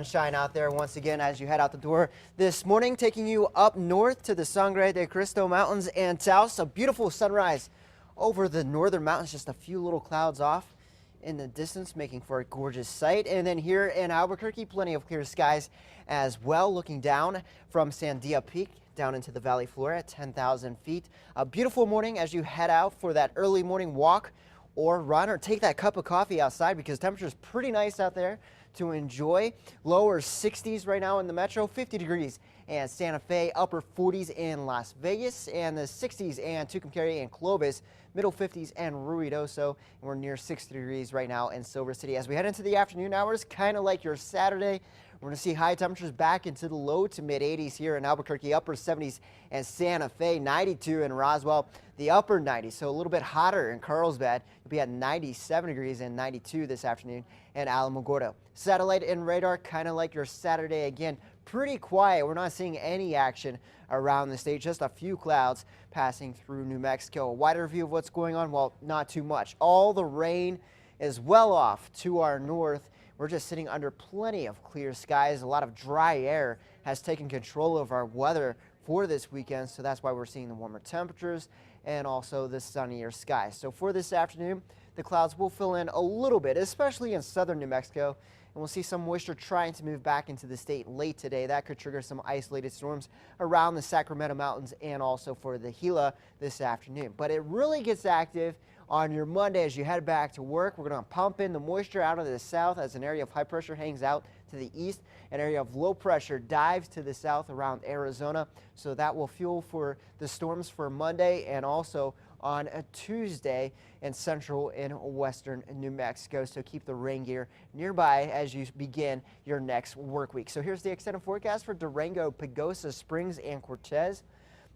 Sunshine out there once again as you head out the door this morning, taking you up north to the Sangre de Cristo Mountains and Taos. A beautiful sunrise over the northern mountains, just a few little clouds off in the distance, making for a gorgeous sight. And then here in Albuquerque, plenty of clear skies as well, looking down from Sandia Peak down into the valley floor at 10,000 feet. A beautiful morning as you head out for that early morning walk or run or take that cup of coffee outside, because temperature is pretty nice out there to enjoy. Lower 60s right now in the metro, 50 degrees in Santa Fe, upper 40s in Las Vegas, and the 60s in Tucumcari and Clovis, middle 50s and Ruidoso. And we're near 60 degrees right now in Silver City. As we head into the afternoon hours, kind of like your Saturday, we're going to see high temperatures back into the low to mid 80s here in Albuquerque, upper 70s in Santa Fe, 92 in Roswell, the upper 90s, so a little bit hotter in Carlsbad. You'll be at 97 degrees and 92 this afternoon in Alamogordo. Satellite and radar, kind of like your Saturday again, pretty quiet. We're not seeing any action around the state, just a few clouds passing through New Mexico. A wider view of what's going on, well, not too much. All the rain is well off to our north. We're just sitting under plenty of clear skies. A lot of dry air has taken control of our weather for this weekend, so that's why we're seeing the warmer temperatures and also the sunnier skies. So for this afternoon, the clouds will fill in a little bit, especially in southern New Mexico, and we'll see some moisture trying to move back into the state late today. That could trigger some isolated storms around the Sacramento Mountains and also for the Gila this afternoon. But it really gets active on your Monday as you head back to work. We're going to pump in the moisture out of the south as an area of high pressure hangs out to the east. An area of low pressure dives to the south around Arizona. So that will fuel for the storms for Monday and also on a Tuesday in central and western New Mexico. So keep the rain gear nearby as you begin your next work week. So here's the extended forecast for Durango, Pagosa Springs, and Cortez.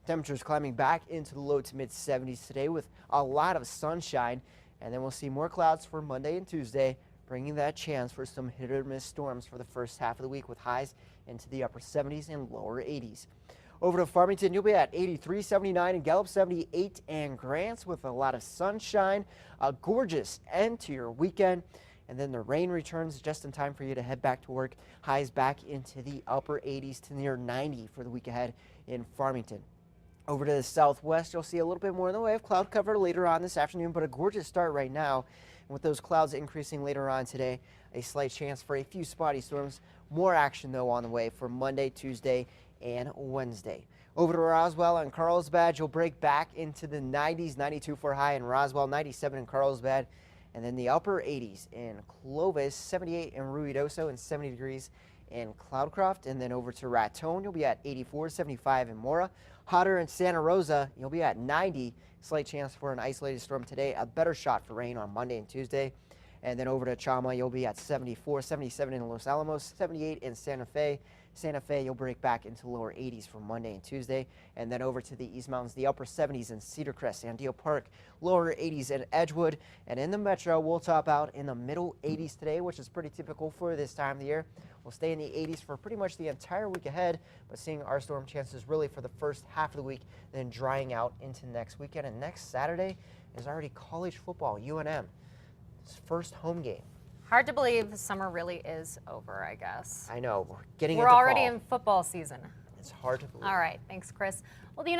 Temperatures climbing back into the low to mid 70s today with a lot of sunshine, and then we'll see more clouds for Monday and Tuesday, bringing that chance for some hit or miss storms for the first half of the week with highs into the upper 70s and lower 80s. Over to Farmington, you'll be at 83, 79 in Gallup, 78 and Grants with a lot of sunshine. A gorgeous end to your weekend. And then the rain returns just in time for you to head back to work. Highs back into the upper 80s to near 90 for the week ahead in Farmington. Over to the southwest, you'll see a little bit more in the way of cloud cover later on this afternoon, but a gorgeous start right now. And with those clouds increasing later on today, a slight chance for a few spotty storms. More action, though, on the way for Monday, Tuesday, and Wednesday. Over to Roswell and Carlsbad, you'll break back into the 90s, 92 for high in Roswell, 97 in Carlsbad, and then the upper 80s in Clovis, 78 in Ruidoso, and 70 degrees in Cloudcroft. And then over to Raton, you'll be at 84, 75 in Mora. Hotter in Santa Rosa, you'll be at 90. Slight chance for an isolated storm today. A better shot for rain on Monday and Tuesday. And then over to Chama, you'll be at 74, 77 in Los Alamos, 78 in Santa Fe. Santa Fe, you'll break back into lower 80s for Monday and Tuesday. And then over to the East Mountains, the upper 70s in Cedar Crest, Sandio Park, lower 80s in Edgewood. And in the metro, we'll top out in the middle 80s today, which is pretty typical for this time of the year. We'll stay in the 80s for pretty much the entire week ahead, but seeing our storm chances really for the first half of the week, then drying out into next weekend. And next Saturday is already college football, UNM. It's first home game. Hard to believe the summer really is over, I guess. I know. We're getting We're into already fall. in football season. It's hard to believe. All right. Thanks, Chris. Well, the